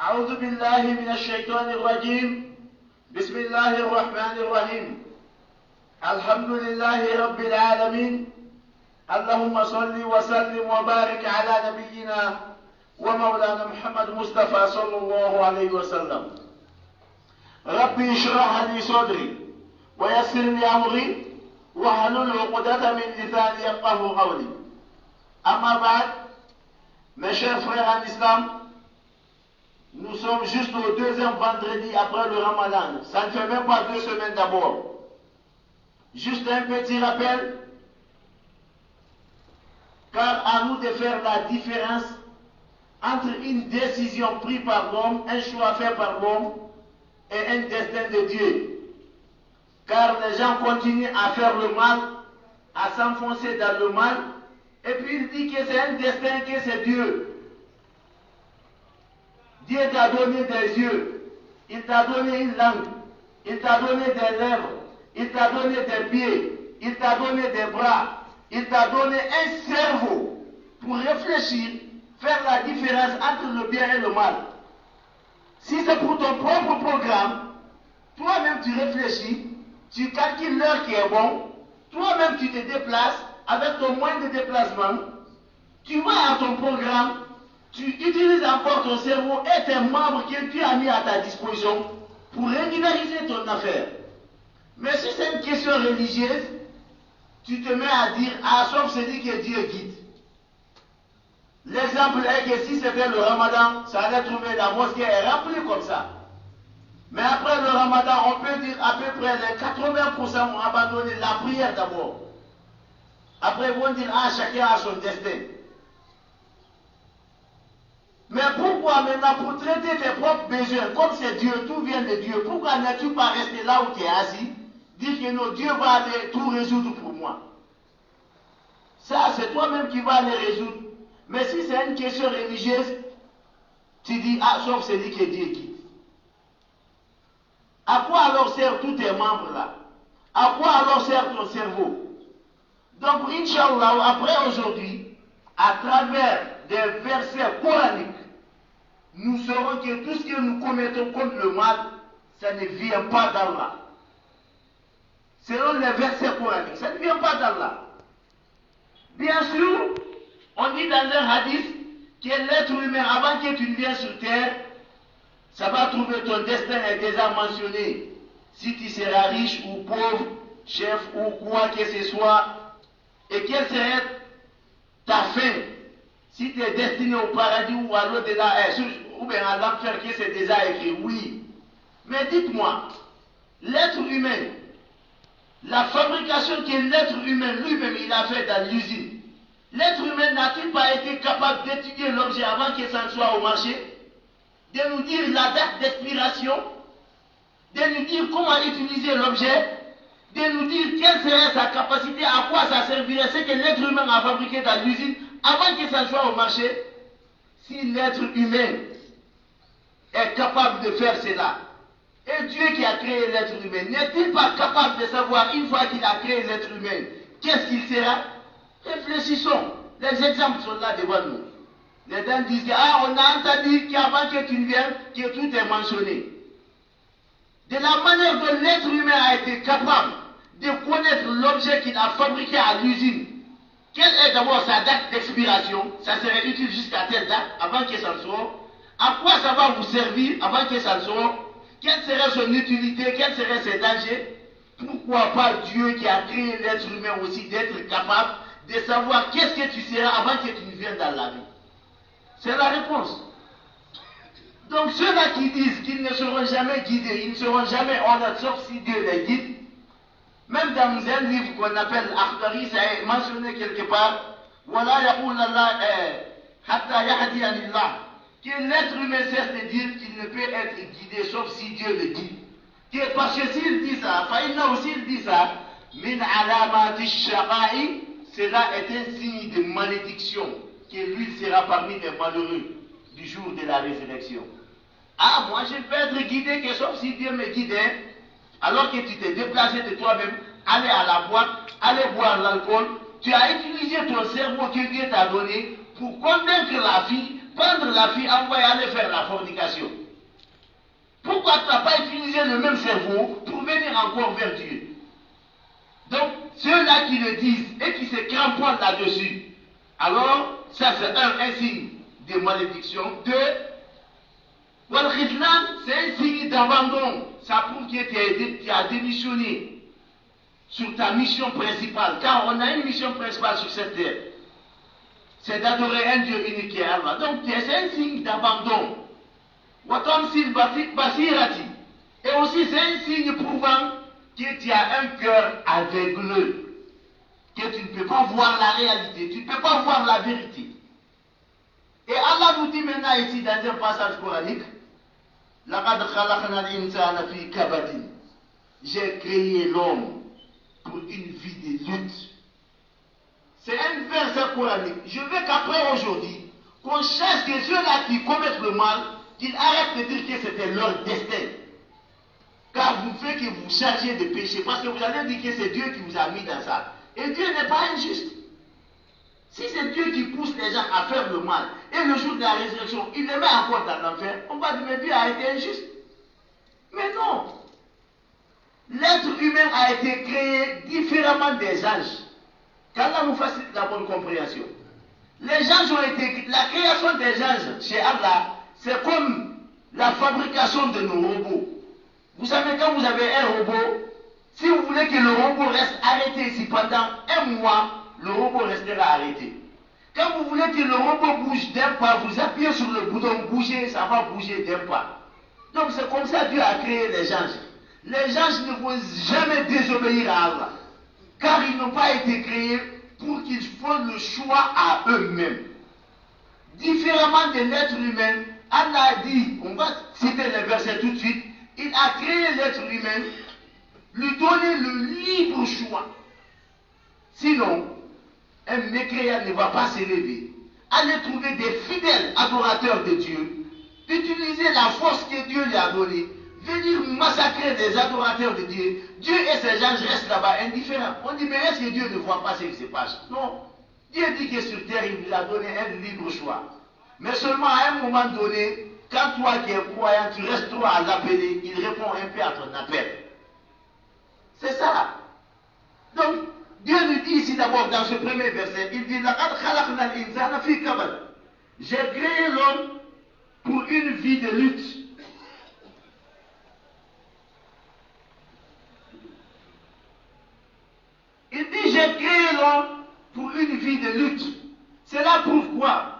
أعوذ بالله من الشيطان الرجيم. بسم الله الرحمن الرحيم. الحمد لله رب العالمين. اللهم صل وسلم وبارك على نبينا ومولانا محمد مصطفى صلى الله عليه وسلم. ربي اشرح لي صدري ويسر لي أمري واحلل عقدة من لساني يفقهوا قولي. أما بعد, mes chers frères en islam, nous sommes juste au deuxième vendredi après le Ramadan. Ça ne fait même pas 2 semaines d'abord. Juste un petit rappel, car à nous de faire la différence entre une décision prise par l'homme, un choix fait par l'homme et un destin de Dieu. Car les gens continuent à faire le mal, à s'enfoncer dans le mal, et puis il dit que c'est un destin, que c'est Dieu. Dieu t'a donné des yeux, il t'a donné une langue, il t'a donné des lèvres, il t'a donné des pieds, il t'a donné des bras, il t'a donné un cerveau pour réfléchir, faire la différence entre le bien et le mal. Si c'est pour ton propre programme, toi-même tu réfléchis, tu calcules l'heure qui est bon, toi-même tu te déplaces avec ton moyen de déplacement, tu vas à ton programme, tu utilises encore ton cerveau et tes membres que tu as mis à ta disposition pour régulariser ton affaire. Mais si c'est une question religieuse, tu te mets à dire, ah, sauf celui que Dieu guide. L'exemple est que si c'était le Ramadan, ça allait trouver la mosquée est remplie comme ça. Mais après le Ramadan, on peut dire à peu près les 80% ont abandonné la prière d'abord. Après, ils vont dire, ah, chacun a son destin. Mais pourquoi maintenant, pour traiter tes propres besoins, comme c'est Dieu, tout vient de Dieu, pourquoi n'es-tu pas resté là où tu es assis, dire que non, Dieu va aller tout résoudre pour moi? Ça, c'est toi-même qui vas aller résoudre. Mais si c'est une question religieuse, tu dis, ah, sauf celui que Dieu guide. À quoi alors servent tous tes membres là? À quoi alors sert ton cerveau? Donc, Inch'Allah, après aujourd'hui, à travers des versets coraniques, nous saurons que tout ce que nous commettons contre le mal, ça ne vient pas d'Allah. Selon les versets coraniques, ça ne vient pas d'Allah. Bien sûr, on dit dans un hadith que l'être humain, avant que tu ne viennes sur terre, ça va trouver ton destin est déjà mentionné. Si tu seras riche ou pauvre, chef ou quoi que ce soit, et quelle serait ta fin? Si tu es destiné au paradis ou à l'au-delà, ou bien à l'enfer, que c'est déjà écrit, oui. Mais dites-moi, l'être humain, la fabrication que l'être humain lui-même il a fait dans l'usine, l'être humain n'a-t-il pas été capable d'étudier l'objet avant que ça ne soit au marché? De nous dire la date d'expiration, de nous dire comment utiliser l'objet, de nous dire quelle serait sa capacité, à quoi ça servirait, ce que l'être humain a fabriqué dans l'usine avant que ça soit au marché. Si l'être humain est capable de faire cela, et Dieu qui a créé l'être humain, n'est-il pas capable de savoir une fois qu'il a créé l'être humain, qu'est-ce qu'il sera? Réfléchissons, les exemples sont là devant nous. Les gens disent, ah, on a entendu qu'avant que tu ne viennes, que tout est mentionné. De la manière dont l'être humain a été capable de connaître l'objet qu'il a fabriqué à l'usine, quelle est d'abord sa date d'expiration? Ça serait utile jusqu'à telle date avant que ça ne soit. À quoi ça va vous servir avant que ça ne soit? Quelle serait son utilité? Quels seraient ses dangers? Pourquoi pas Dieu qui a créé l'être humain aussi d'être capable de savoir qu'est-ce que tu seras avant que tu ne viennes dans la vie? C'est la réponse. Donc ceux-là qui disent qu'ils ne seront jamais guidés, ils ne seront jamais honnêtes sauf si Dieu les guide, même dans un livre qu'on appelle Akhdari, ça est mentionné quelque part, voilà yaqul Allah hatta yahdi anillah, que l'être humain cesse de dire qu'il ne peut être guidé sauf si Dieu le guide. Que parce que s'il dit ça, faïna aussi il dit ça, min alamati shaqa'i, cela est un signe de malédiction, que lui sera parmi les malheureux du jour de la résurrection. Ah, moi je peux être guidé que sauf si Dieu me guidait, alors que tu t'es déplacé de toi-même, aller à la boîte, aller boire l'alcool, tu as utilisé ton cerveau que Dieu t'a donné pour convaincre la fille, prendre la fille, envoyer aller faire la fornication. Pourquoi tu n'as pas utilisé le même cerveau pour venir encore vers Dieu? Donc, ceux-là qui le disent et qui se cramponnent là-dessus, alors, ça c'est un signe de malédiction. Deux, c'est un signe d'abandon. Ça prouve que tu as démissionné sur ta mission principale. Car on a une mission principale sur cette terre. C'est d'adorer un Dieu unique qui est Allah. Donc, c'est un signe d'abandon. Et aussi, c'est un signe prouvant que tu as un cœur aveugleux, que tu ne peux pas voir la réalité, tu ne peux pas voir la vérité. Et Allah nous dit maintenant ici dans un passage coranique, j'ai créé l'homme pour une vie de lutte. C'est un verset coranique. Je veux qu'après aujourd'hui, qu'on cherche que ceux-là qui commettent le mal, qu'ils arrêtent de dire que c'était leur destin. Car vous faites que vous chargez de péché, parce que vous allez dire que c'est Dieu qui vous a mis dans ça. Et Dieu n'est pas injuste. Si c'est Dieu qui pousse les gens à faire le mal, et le jour de la résurrection, il les met encore dans l'enfer, on va dire que Dieu a été injuste. Mais non. L'être humain a été créé différemment des anges. Qu'Allah nous facilite la bonne compréhension. Les anges ont été... La création des anges chez Allah, c'est comme la fabrication de nos robots. Vous savez, quand vous avez un robot, si vous voulez que le robot reste arrêté ici pendant un mois, le robot restera arrêté. Quand vous voulez que le robot bouge d'un pas, vous appuyez sur le bouton bouger, ça va bouger d'un pas. Donc c'est comme ça que Dieu a créé les anges. Les anges ne vont jamais désobéir à Allah. Car ils n'ont pas été créés pour qu'ils fassent le choix à eux-mêmes. Différemment de l'être humain, Allah a dit, on va citer les versets tout de suite, il a créé l'être humain, lui donner le libre choix. Sinon, un mécréant ne va pas s'élever. Aller trouver des fidèles adorateurs de Dieu, utiliser la force que Dieu lui a donnée, venir massacrer des adorateurs de Dieu. Dieu et ses anges restent là-bas indifférents. On dit, mais est-ce que Dieu ne voit pas ce qui se passe? Non. Dieu dit que sur terre, il vous a donné un libre choix. Mais seulement à un moment donné, quand toi qui es croyant, tu restes trop à l'appeler, il répond un peu à ton appel. C'est ça. Donc, Dieu nous dit ici d'abord dans ce premier verset, il dit, j'ai créé l'homme pour une vie de lutte. Il dit, j'ai créé l'homme pour une vie de lutte. C'est là pourquoi,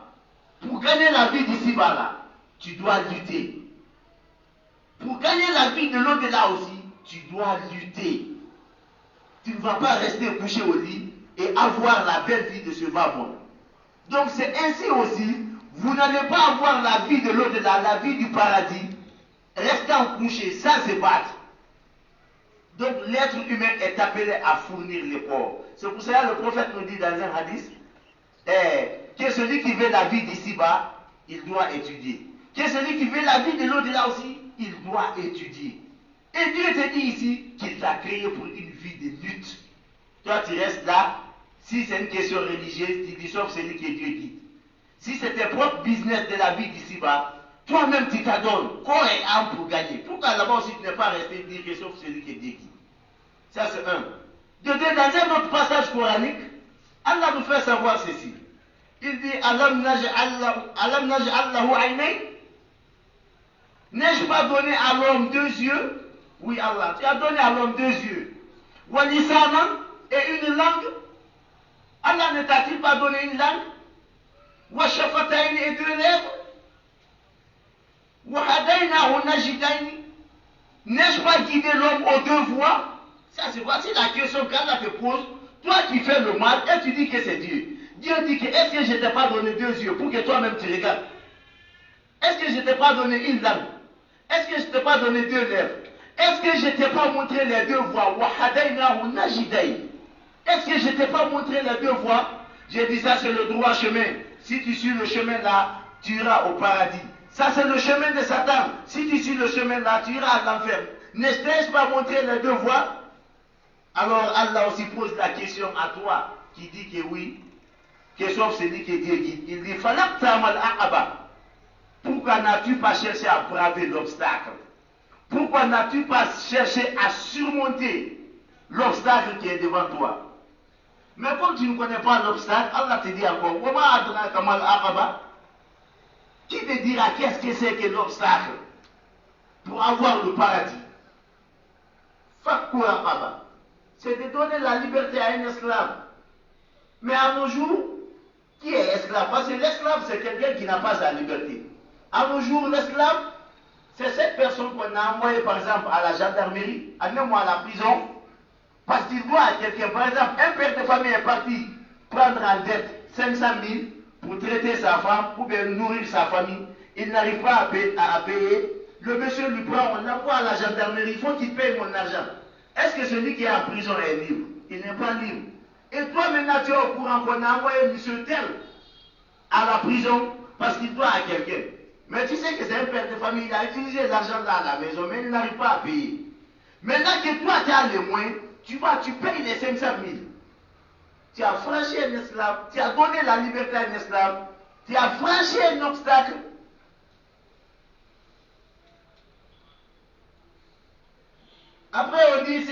pour gagner la vie d'ici-bas là, tu dois lutter. Pour gagner la vie de l'au-delà aussi, tu dois lutter. Tu ne vas pas rester couché au lit et avoir la belle vie de ce bas-monde. Donc c'est ainsi aussi, vous n'allez pas avoir la vie de l'au-delà, la vie du paradis, restant couché sans se battre. Donc l'être humain est appelé à fournir l'effort. C'est pour cela que le prophète nous dit dans un hadith que celui qui veut la vie d'ici-bas, il doit étudier. Que celui qui veut la vie de l'au-delà aussi, il doit étudier. Et Dieu te dit ici qu'il t'a créé pour une vie de lutte. Toi tu restes là, si c'est une question religieuse, tu dis sauf celui que Dieu dit. Si c'est tes propres business de la vie d'ici-bas, toi-même tu t'adonnes corps et âme pour gagner. Pourquoi là-bas aussi tu n'es pas resté dire que sauf celui que Dieu dit? Ça c'est un. De deux, dans un autre passage coranique, Allah nous fait savoir ceci. Il dit Alam naj'allahu aynay. N'ai-je pas donné à l'homme deux yeux? Oui Allah, tu as donné à l'homme deux yeux. Wa lisanan, et une langue. Allah ne t'a-t-il pas donné une langue? Wa shafatayn, et deux lèvres. Wa hadaynahu najdayn. N'ai-je pas guidé l'homme aux deux voies? Ça, c'est voici la question qu'Allah te pose. Toi qui fais le mal et tu dis que c'est Dieu. Dieu dit que est-ce que je ne t'ai pas donné deux yeux pour que toi-même tu regardes? Est-ce que je ne t'ai pas donné une langue? Est-ce que je ne t'ai pas donné deux lèvres? Est-ce que je ne t'ai pas montré les deux voies? Est-ce que je ne t'ai pas montré les deux voies? J'ai dit ça c'est le droit chemin. Si tu suis le chemin là, tu iras au paradis. Ça c'est le chemin de Satan. Si tu suis le chemin là, tu iras à l'enfer. N'ai-je pas montré les deux voies? Alors Allah aussi pose la question à toi. qui dit que oui, que sauf celui que Dieu guide. Il dit, Falaqtamal aqaba. Pourquoi n'as-tu pas cherché à braver l'obstacle? Pourquoi n'as-tu pas cherché à surmonter l'obstacle qui est devant toi? Mais comme tu ne connais pas l'obstacle, Allah te dit encore, Wama adraka mal aqaba. Qui te dira qu'est-ce que c'est que l'obstacle pour avoir le paradis? Fakku aqaba. C'est de donner la liberté à un esclave. Mais à nos jours, qui est esclave? Parce que l'esclave, c'est quelqu'un qui n'a pas sa liberté. À nos jours, l'esclave, c'est cette personne qu'on a envoyée, par exemple, à la gendarmerie, même à la prison, parce qu'il doit à quelqu'un. Par exemple, un père de famille est parti prendre en dette 500 000 pour traiter sa femme ou bien nourrir sa famille. Il n'arrive pas à payer. Le monsieur lui prend, on l'envoie à la gendarmerie, il faut qu'il paye mon argent. Est-ce que celui qui est en prison est libre? Il n'est pas libre. Et toi maintenant tu es au courant qu'on a envoyé monsieur tel à la prison parce qu'il doit à quelqu'un. Mais tu sais que c'est un père de famille, il a utilisé l'argent là à la maison, mais il n'arrive pas à payer. Maintenant que toi tu as les moyens, tu payes les 500 000. Tu as franchi un esclave, tu as donné la liberté à un esclave, tu as franchi un obstacle. Après on dit,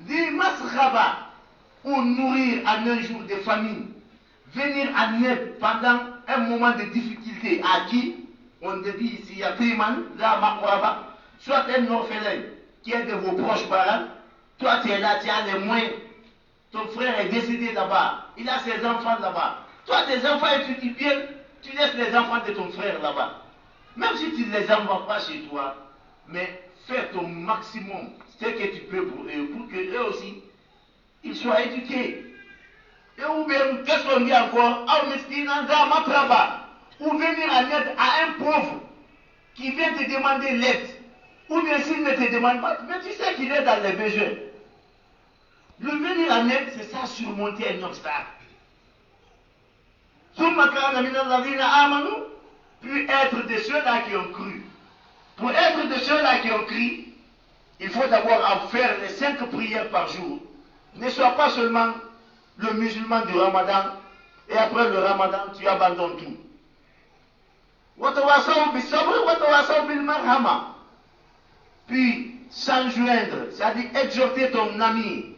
dit masraba, ou nourrir en un jour de famine, venir en aide pendant un moment de difficulté à qui? On te dit ici, il y a Priman, là, Makoraba, soit un orphelin qui est de vos proches parents, toi tu es là, tu as les moyens, ton frère est décédé là-bas, il a ses enfants là-bas, toi tes enfants étudient bien, tu laisses les enfants de ton frère là-bas, même si tu ne les envoies pas chez toi, mais fais ton maximum, ce que tu peux pour eux, pour que eux aussi, ils soient éduqués. Et ou bien, qu'est-ce qu'on dit encore? Ou venir en aide à un pauvre qui vient te demander l'aide. Ou bien s'il ne te demande pas, mais tu sais qu'il est dans les besoins. Le venir en aide, c'est ça, surmonter un obstacle. Puis être de ceux-là qui ont cru. Pour être de ceux-là qui ont cru, il faut d'abord faire les 5 prières par jour. Ne sois pas seulement le musulman du Ramadan et après le Ramadan, tu abandonnes tout. Puis s'enjoindre, c'est-à-dire exhorter ton ami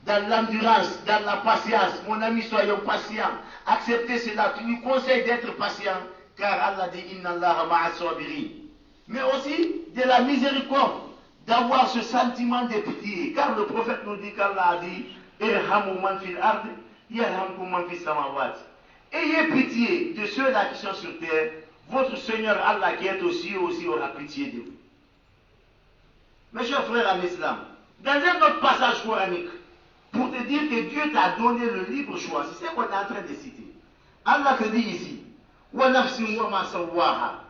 dans l'endurance, dans la patience. Mon ami, soyons patients. Acceptez cela. Tu lui conseilles d'être patient, car Allah dit Inna Allah ma'a sabirin. Mais aussi de la miséricorde, d'avoir ce sentiment de pitié. Car le prophète nous dit qu'Allah a dit Irhamu man fil ard, yarhamkum man fis samawat. Ayez pitié de ceux-là qui sont sur terre. Votre Seigneur Allah qui est aussi aura pitié de vous. Mes chers frères en islam, dans un autre passage coranique, pour te dire que Dieu t'a donné le libre choix, c'est ce qu'on est en train de citer. Allah te dit ici, wa nafsin wa ma sawwaha,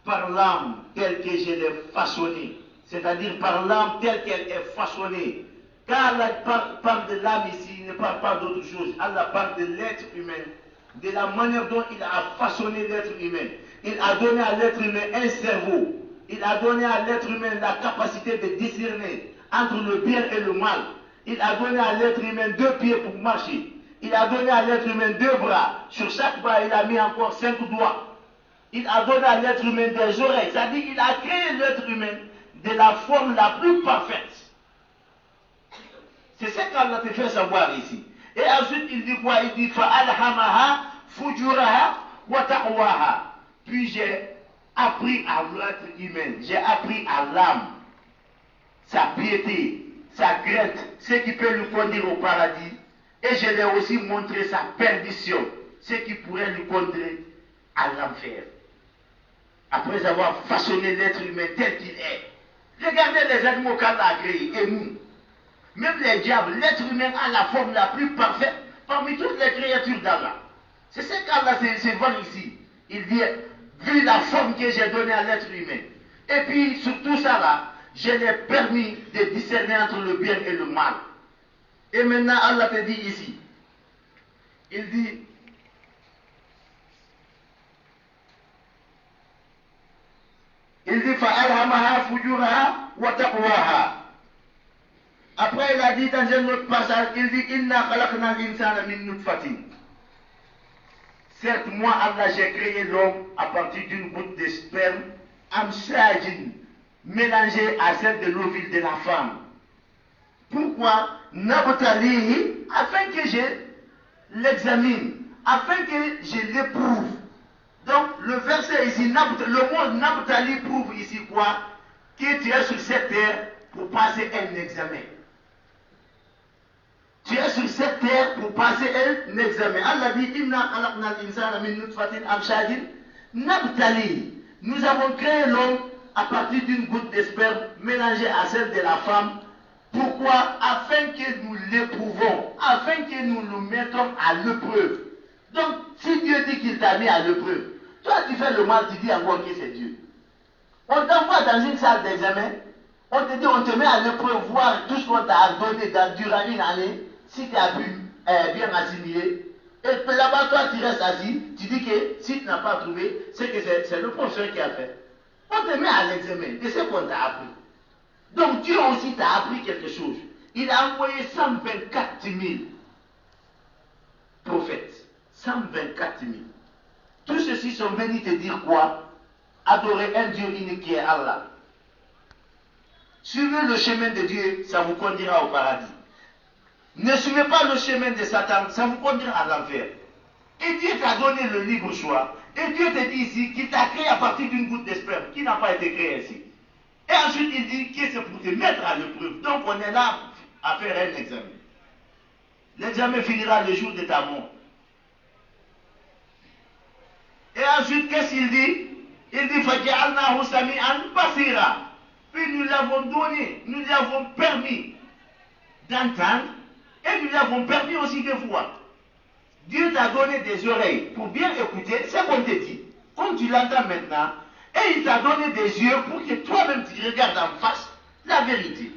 par l'âme telle que je l'ai façonnée, c'est-à-dire par l'âme telle qu'elle est façonnée. Car Allah parle de l'âme ici, il ne parle pas d'autre chose. Allah parle de l'être humain, de la manière dont il a façonné l'être humain. Il a donné à l'être humain un cerveau. Il a donné à l'être humain la capacité de discerner entre le bien et le mal. Il a donné à l'être humain 2 pieds pour marcher. Il a donné à l'être humain 2 bras. Sur chaque bras, il a mis encore 5 doigts. Il a donné à l'être humain des oreilles. C'est-à-dire qu'il a créé l'être humain de la forme la plus parfaite. C'est ce qu'Allah te fait savoir ici. Et ensuite, il dit quoi? Il dit Fa'alhamaha fujuraha wa taqwaha. Puis j'ai appris à l'être humain, j'ai appris à l'âme, sa piété, sa crainte, ce qui peut lui conduire au paradis. Et je lui ai aussi montré sa perdition, ce qui pourrait lui conduire à l'enfer. Après avoir façonné l'être humain tel qu'il est. Regardez les animaux qu'Allah a créés, et nous. Même les diables, l'être humain a la forme la plus parfaite parmi toutes les créatures d'Allah. C'est ce qu'Allah se vend ici. Il dit, vu la forme que j'ai donnée à l'être humain. Et puis, sur tout ça là, je l'ai permis de discerner entre le bien et le mal. Et maintenant, Allah te dit ici, il dit, فَأَلْهَمَهَا فُجُورَهَا وَتَقْوَاهَا. Après, il a dit dans un autre passage, il dit Inna khalaqna al-insana min nutfatin. Certes, moi, Allah, j'ai créé l'homme à partir d'une goutte de sperme, amshajin, mélangée à celle de l'ovule de la femme. Pourquoi? Nabtalihi, afin que je l'examine, afin que je l'éprouve. Donc, le verset ici, le mot Nabtali prouve ici quoi? Que tu es sur cette terre pour passer un examen. Tu es sur cette terre pour passer un examen. Allah dit Inna khalaqna al-insana min nutfatin amshajin nabtali. Nous avons créé l'homme à partir d'une goutte de sperme mélangée à celle de la femme. Pourquoi? Afin que nous l'éprouvons, afin que nous nous mettons à l'épreuve. Donc, si Dieu dit qu'il t'a mis à l'épreuve, toi tu fais le mal, tu dis encore que c'est Dieu. On t'envoie dans une salle d'examen, on te dit, on te met à l'épreuve, voir tout ce qu'on t'a donné durant une année, si tu as pu bien assimiler. Et puis là-bas, toi tu restes assis, tu dis que si tu n'as pas trouvé, c'est que c'est le professeur qui a fait. On te met à l'examen de ce qu'on t'a appris. Donc Dieu aussi t'a appris quelque chose. Il a envoyé 124 000 prophètes. 124 000. Tous ceux-ci sont venus te dire quoi? Adorer un Dieu unique qui est Allah. Suivez le chemin de Dieu, ça vous conduira au paradis. Ne suivez pas le chemin de Satan, ça vous conduira à l'enfer. Et Dieu t'a donné le libre choix. Et Dieu te dit ici qu'il t'a créé à partir d'une goutte de sperme qui n'a pas été créée ainsi. Et ensuite il dit que c'est pour te mettre à l'épreuve. Donc on est là à faire un examen. L'examen finira le jour de ta mort. Et ensuite qu'est-ce qu'il dit? Il dit Faja'alnahu sami'an basira. Puis nous l'avons donné, nous lui avons permis d'entendre et nous lui avons permis aussi de voir. Dieu t'a donné des oreilles pour bien écouter ce qu'on te dit, comme tu l'entends maintenant, et il t'a donné des yeux pour que toi-même tu regardes en face la vérité.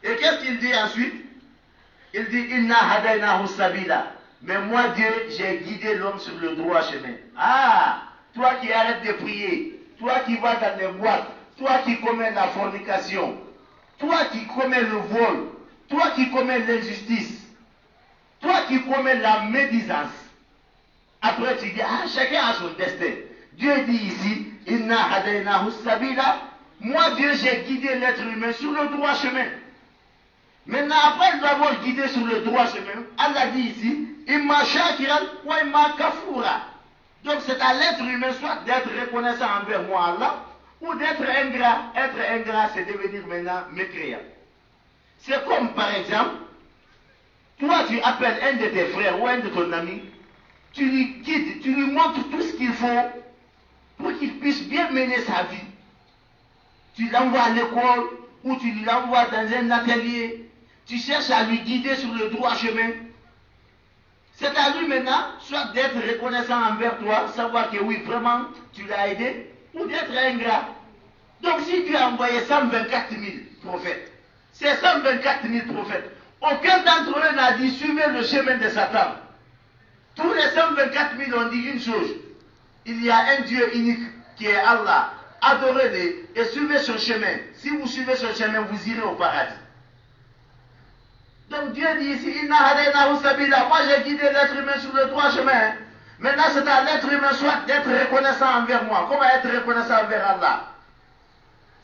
Et qu'est-ce qu'il dit ensuite? Il dit Inna hadaynahu sabila. Mais moi Dieu, j'ai guidé l'homme sur le droit chemin. Ah, toi qui arrêtes de prier, toi qui vas dans les boîtes, toi qui commets la fornication, toi qui commets le vol, toi qui commets l'injustice, toi qui commets la médisance. Après tu dis, ah, chacun a son destin. Dieu dit ici, Inna hadaynahu sabila. Moi Dieu, j'ai guidé l'être humain sur le droit chemin. Maintenant, après nous avons guidé sur le droit chemin, Allah dit ici, Imma shakiran wa imma kafura. Donc c'est à l'être humain soit d'être reconnaissant envers moi Allah, ou d'être ingrat. Être ingrat, c'est devenir maintenant mécréant. C'est comme par exemple, toi tu appelles un de tes frères ou un de ton ami, tu lui guides, tu lui montres tout ce qu'il faut pour qu'il puisse bien mener sa vie. Tu l'envoies à l'école ou tu l'envoies dans un atelier, tu cherches à lui guider sur le droit chemin. C'est à lui maintenant, soit d'être reconnaissant envers toi, savoir que oui, vraiment, tu l'as aidé, ou d'être ingrat. Donc si tu as envoyé 124 000 prophètes, ces 124 000 prophètes, aucun d'entre eux n'a dit suivez le chemin de Satan. Tous les 124 000 ont dit une chose, il y a un Dieu unique qui est Allah, adorez-le et suivez son chemin. Si vous suivez son chemin, vous irez au paradis. Donc Dieu dit ici, Inna hadaynahu sabila. Moi j'ai guidé l'être humain sur le droit chemin. Maintenant c'est à l'être humain soit d'être reconnaissant envers moi. Comment être reconnaissant envers Allah?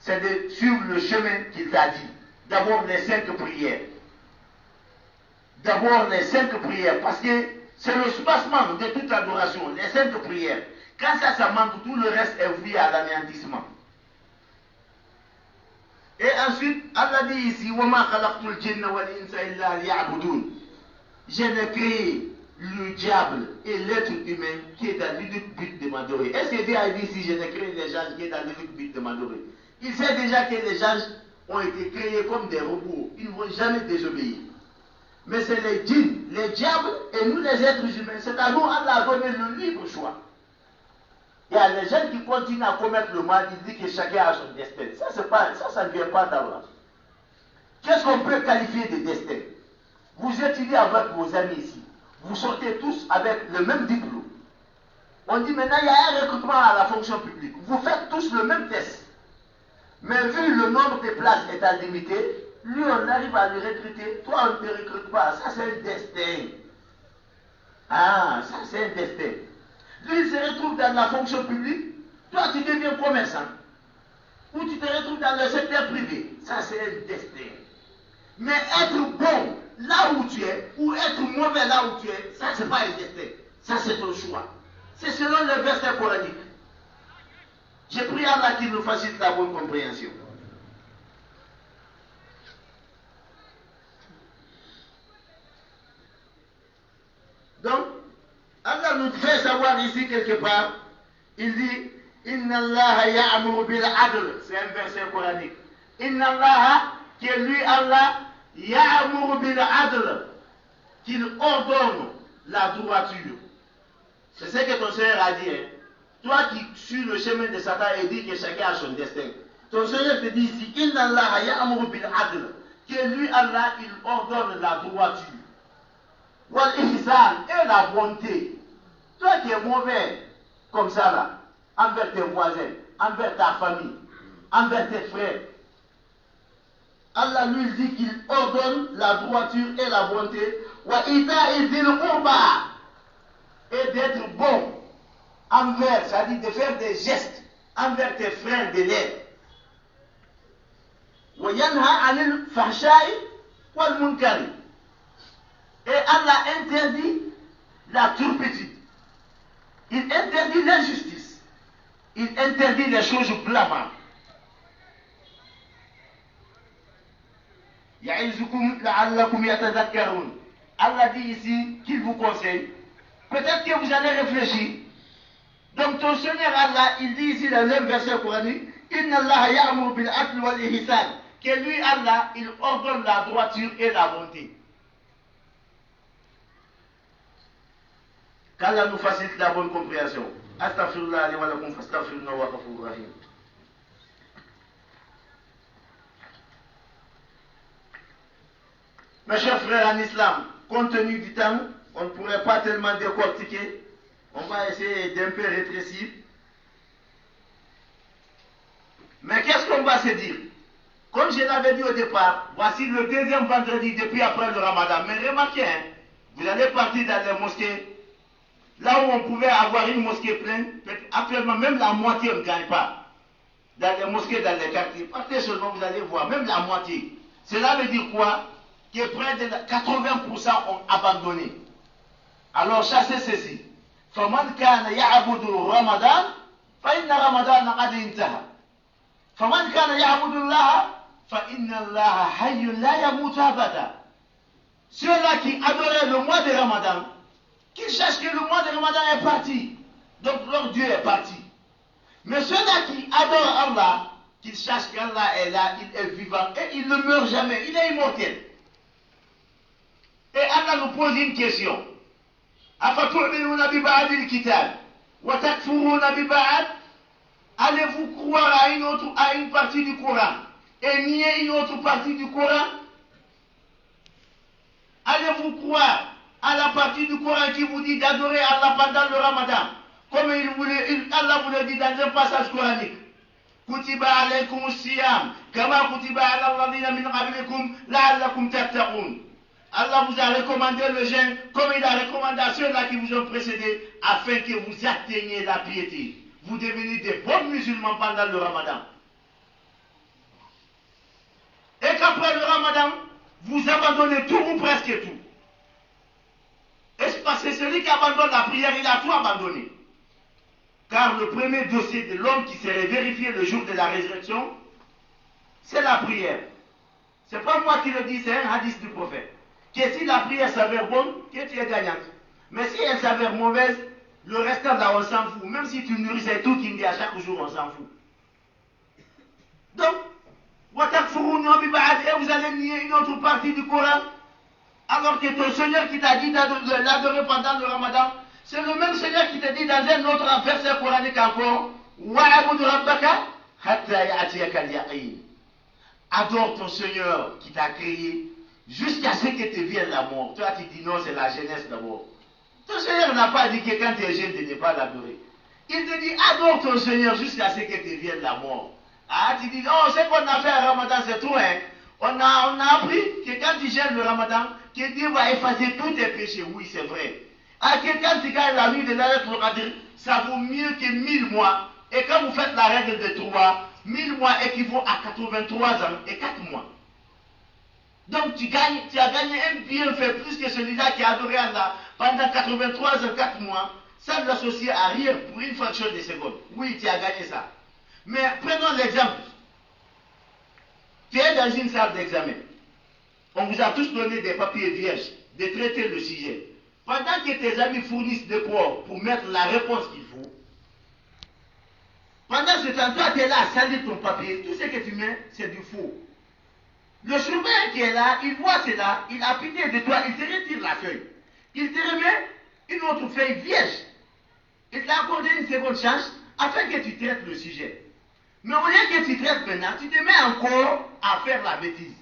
C'est de suivre le chemin qu'il t'a dit. D'abord les 5 prières. D'abord les 5 prières. Parce que c'est le soubassement de toute l'adoration. Les 5 prières. Quand ça manque, tout le reste est voué à l'anéantissement. Et ensuite, Allah dit ici, وَمَا خَلَقْتُ الْجِنَّ وَالْإِنسَ إِلَّا لِيَعْبُدُونَ. Je n'ai créé le diable et l'être humain qui est dans l'unique but de m'adorer. Est-ce que Dieu a dit ici, je n'ai créé les anges qui est dans l'unique but de m'adorer? Il sait déjà que les anges ont été créés comme des robots. Ils ne vont jamais désobéir. Mais c'est les djinns, les diables et nous les êtres humains. C'est à nous, Allah a donné le libre choix. Il y a les gens qui continuent à commettre le mal, ils disent que chacun a son destin. Ça ne vient pas d'Allah. Qu'est-ce qu'on peut qualifier de destin? Vous étudiez avec vos amis ici. Vous sortez tous avec le même diplôme. On dit maintenant il y a un recrutement à la fonction publique. Vous faites tous le même test. Mais vu le nombre de places étant limité, Lui, on arrive à le recruter. Toi, on ne te recrute pas. Ça, c'est un destin. Ah, ça, c'est un destin. Lui, il se retrouve dans la fonction publique. Toi, tu deviens commerçant. Ou tu te retrouves dans le secteur privé. Ça, c'est un destin. Mais être bon là où tu es, ou être mauvais là où tu es, ça, c'est pas un destin. Ça, c'est ton choix. C'est selon le verset coranique. J'ai prié Allah qu'il nous facilite la bonne compréhension. Donc, Allah nous fait savoir ici quelque part, il dit, Inna Allah ya'muru bil adl. C'est un verset coranique. Inna Allah, qui est lui Allah, ya'muru bil adl, qu'il ordonne la droiture. C'est ce que ton Seigneur a dit. Hein. Toi qui suis le chemin de Satan et dis que chacun a son destin. Ton Seigneur te dit ici, Inna Allah ya'muru bil adl, que lui Allah, il ordonne la droiture. Wal ihsan, et la bonté. Toi qui es mauvais, comme ça là, envers tes voisins, envers ta famille, envers tes frères. Allah lui dit qu'il ordonne la droiture et la bonté. Wa ita'i dhil qurba, et d'être bon envers, c'est-à-dire de faire des gestes envers tes frères de lait. Wa yanha 'anil fahsha'i wal munkari. Et Allah interdit la turpitude. Il interdit l'injustice. Il interdit les choses blâmables. Ya'izukum la'allakum yatadhakkarun. Allah dit ici qu'il vous conseille. Peut-être que vous allez réfléchir. Donc ton Seigneur Allah, il dit ici dans le même verset coranique, Inna Allah ya'muru bil adl wal ihsan. Que lui Allah, il ordonne la droiture et la bonté. Qu'Allah nous facilite la bonne compréhension. Astaghfirullah li wa lakum fastaghfiruna wa ghafurur rahim. Mes chers frères en islam, compte tenu du temps, on ne pourrait pas tellement décortiquer. On va essayer d'un peu rétrécir. Mais qu'est-ce qu'on va se dire? Comme je l'avais dit au départ, voici le deuxième vendredi depuis après le ramadan. Mais remarquez, hein, vous allez partir dans les mosquées. Là où on pouvait avoir une mosquée pleine, actuellement même la moitié on ne gagne pas. Dans les mosquées, dans les quartiers, partez seulement, vous allez voir, même la moitié. Cela veut dire quoi? Que près de 80% ont abandonné. Alors chassez ceci. فَمَنْ كَانَ يَعْبُدُ رَمَضَانَ فَإِنَّ رَمَضَانَ قَدْ انْتَهَى فَمَنْ كَانَ يَعْبُدُ اللَّهَ فَإِنَّ اللَّهَ حَيٌّ لَا يَمُوتُ أَبَدًا. Ceux-là qui adoraient le mois de Ramadan, qu'ils sachent que le mois de Ramadan est parti. Donc leur Dieu est parti. Mais ceux-là qui adorent Allah, qu'ils sachent qu'Allah est là, il est vivant et il ne meurt jamais, il est immortel. Et Allah nous pose une question. أَفَتُؤْمِنُونَ بِبَعْضِ الْكِتَابِ وَتَكْفُرُونَ بِبَعْضٍ. Allez-vous croire à une partie du Coran et nier une autre partie du Coran? Allez-vous croire à la partie du Coran qui vous dit d'adorer Allah pendant le Ramadan, comme Allah vous le dit dans un passage coranique? Kutiba alaykum as-siyam kama kutiba ala alladhina min qablikum la'allakum tattaqun. Allah vous a recommandé le jeûne comme il a recommandé à ceux-là qui vous ont précédés, afin que vous atteigniez la piété. Vous devenez des bons musulmans pendant le Ramadan. Et qu'après le Ramadan, vous abandonnez tout ou presque tout. Et parce que celui qui abandonne la prière, il a tout abandonné. Car le premier dossier de l'homme qui serait vérifié le jour de la résurrection, c'est la prière. Ce n'est pas moi qui le dis, c'est un hadith du prophète. Que si la prière s'avère bonne, que tu es gagnante. Mais si elle s'avère mauvaise, le restant là, on s'en fout. Même si tu nourrissais tout qui me dit à chaque jour, on s'en fout. Donc, et vous allez nier une autre partie du Coran, alors que ton Seigneur qui t'a dit d'adorer pendant le Ramadan, c'est le même Seigneur qui t'a dit dans un autre verset coranique encore, adore ton Seigneur qui t'a créé jusqu'à ce que te vienne la mort. Toi tu dis non, c'est la jeunesse d'abord. Ton Seigneur n'a pas dit que quand tu es jeune de ne pas l'adorer. Il te dit adore ton Seigneur jusqu'à ce que te vienne la mort. Ah, tu dis non, ce qu'on a fait à Ramadan c'est trop, hein. On a appris que quand tu gères le ramadan, que Dieu va effacer tous tes péchés. Oui, c'est vrai. Que quand tu gagnes la nuit de Laylatul Qadr, ça vaut mieux que 1000 mois. Et quand vous faites la règle de 3, 1000 mois équivaut à 83 ans et 4 mois. Donc tu as gagné un bienfait plus que celui-là qui a adoré Allah pendant 83 ans, 4 mois, sans l'associer à rien pour une fraction de seconde. Oui, tu as gagné ça. Mais prenons l'exemple. Tu es dans une salle d'examen. On vous a tous donné des papiers vierges, de traiter le sujet. Pendant que tes amis fournissent des preuves pour mettre la réponse qu'il faut, pendant ce temps, toi tu es là à salir ton papier, tout ce que tu mets, c'est du faux. Le surveillant qui est là, il voit cela, il a pitié de toi, il te retire la feuille. Il te remet une autre feuille vierge. Il t'a accordé une seconde chance afin que tu traites le sujet. Mais au lieu que tu traites maintenant, tu te mets encore à faire la bêtise.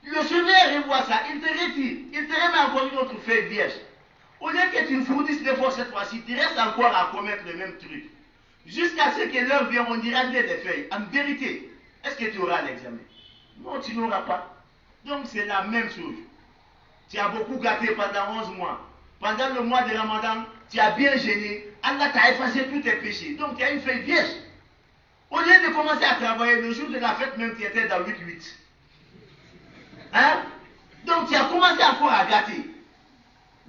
Le surveillant revoit ça, il te retire, il te remet encore une autre feuille vierge. Au lieu que tu ne fournisses l'effort cette fois-ci, tu restes encore à commettre le même truc. Jusqu'à ce que l'heure vienne, on dira des feuilles. En vérité, est-ce que tu auras l'examen? Non, tu n'auras pas. Donc c'est la même chose. Tu as beaucoup gâté pendant 11 mois. Pendant le mois de Ramadan, tu as bien gêné. Allah t'a effacé tous tes péchés. Donc tu as une feuille vierge. Au lieu de commencer à travailler le jour de la fête, même tu étais dans 8-8. Hein? Donc tu as commencé encore à gâter.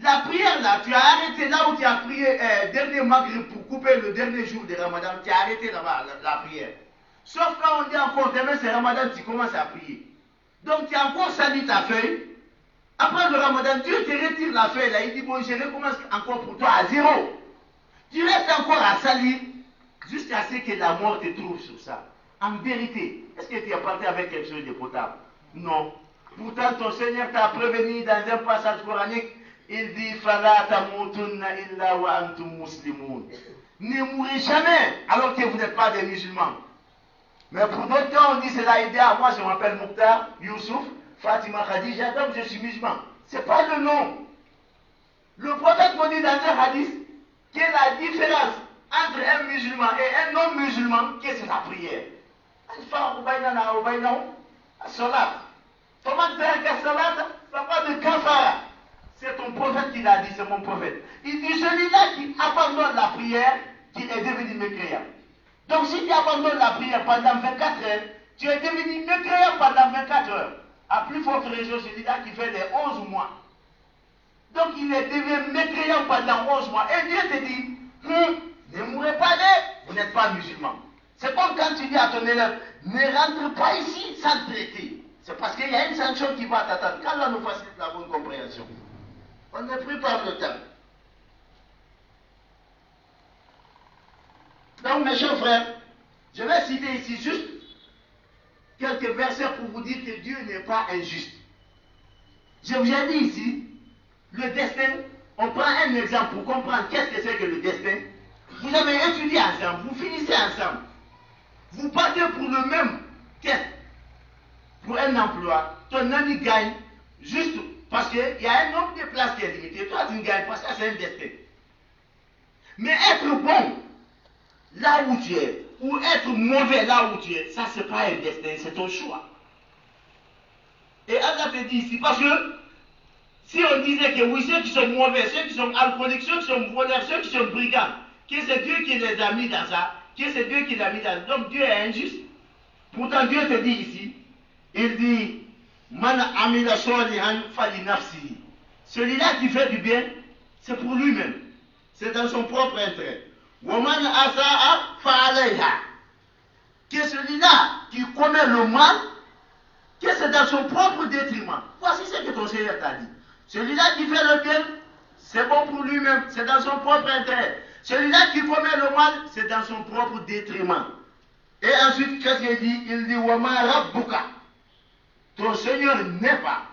La prière là, tu as arrêté là où tu as prié dernier maghrib pour couper le dernier jour de Ramadan. Tu as arrêté là-bas la prière. Sauf quand on dit encore demain c'est Ramadan, tu commences à prier. Donc tu as encore sali ta feuille. Après le Ramadan, Dieu te retire la feuille là. Il dit bon, je recommence encore pour toi à zéro. Tu restes encore à salir jusqu'à ce que la mort te trouve sur ça. En vérité, est-ce que tu es parti avec quelque chose de potable? Non. Pourtant, ton Seigneur t'a prévenu dans un passage coranique. Il dit Fala tamutunna illa wa antum muslimun. Ne mourrez jamais alors que vous n'êtes pas des musulmans. Mais pour d'autres cas, on dit c'est la idée. Moi, je m'appelle Mokhtar, Youssouf, Fatima Khadija, donc je suis musulman. C'est pas le nom. Le prophète nous dit dans un hadith que la différence entre un musulman et un non-musulman, que c'est la prière. Pas de kafara. C'est ton prophète qui l'a dit, c'est mon prophète. Il dit celui-là qui abandonne la prière, qu'il est devenu mécréant. Donc si tu abandonnes la prière pendant 24 heures, tu es devenu mécréant pendant 24 heures. À plus forte raison, celui-là qui fait les 11 mois. Donc il est devenu mécréant pendant 11 mois. Et Dieu te dit, ne mourrez pas vous n'êtes pas musulman. C'est comme quand tu dis à ton élève, ne rentre pas ici sans traiter. C'est parce qu'il y a une sanction qui va t'attendre. Qu'Allah nous facilite la bonne compréhension. On est pris par le temps. Donc mes chers frères, je vais citer ici juste quelques versets pour vous dire que Dieu n'est pas injuste. Je vous ai dit ici, le destin, on prend un exemple pour comprendre qu'est-ce que c'est que le destin. Vous avez étudié ensemble, vous finissez ensemble. Vous partez pour le même test, pour un emploi. Ton ami gagne juste parce qu'il y a un nombre de places qui est limité. Toi, tu ne gagnes pas, ça c'est un destin. Mais être bon là où tu es, ou être mauvais là où tu es, ça c'est pas un destin, c'est ton choix. Et Allah te dit ici, parce que si on disait que oui, ceux qui sont mauvais, ceux qui sont alcooliques, ceux qui sont voleurs, ceux qui sont brigands, que c'est Dieu qui les a mis dans ça, que c'est Dieu qui les a mis dans ça, donc Dieu est injuste. Pourtant Dieu te dit ici, il dit, Man amila sholihan fali nafsihi. Celui-là qui fait du bien, c'est pour lui-même. C'est dans son propre intérêt. Waman asa'a fa'alayha. Que celui-là qui commet le mal, que c'est dans son propre détriment. Voici ce que ton Seigneur t'a dit. Celui-là qui fait le bien, c'est bon pour lui-même, c'est dans son propre intérêt. Celui-là qui commet le mal, c'est dans son propre détriment. Et ensuite, qu'est-ce qu'il dit? Il dit Wama rabbuka. Ton Seigneur n'est pas.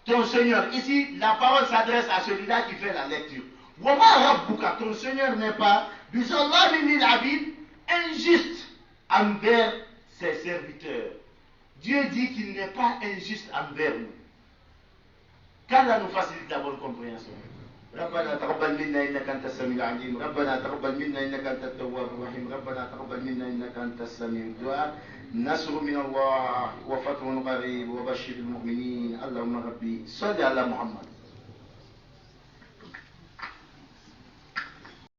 Ton Seigneur, ici, la parole s'adresse à celui-là qui fait la lecture. Wama rabbuka, ton Seigneur n'est pas bisallamin abid, injuste envers ses serviteurs. Dieu dit qu'il n'est pas injuste envers nous. Qu'Allah nous facilite la bonne compréhension. ربنا تقبل منا إنك أنت السميع العليم ربنا تقبل منا إنك أنت التواب الرحيم ربنا تقبل منا إنك أنت السميع الدعاء نصر من الله وفتح قريب وبشر المؤمنين اللهم ربي صل على محمد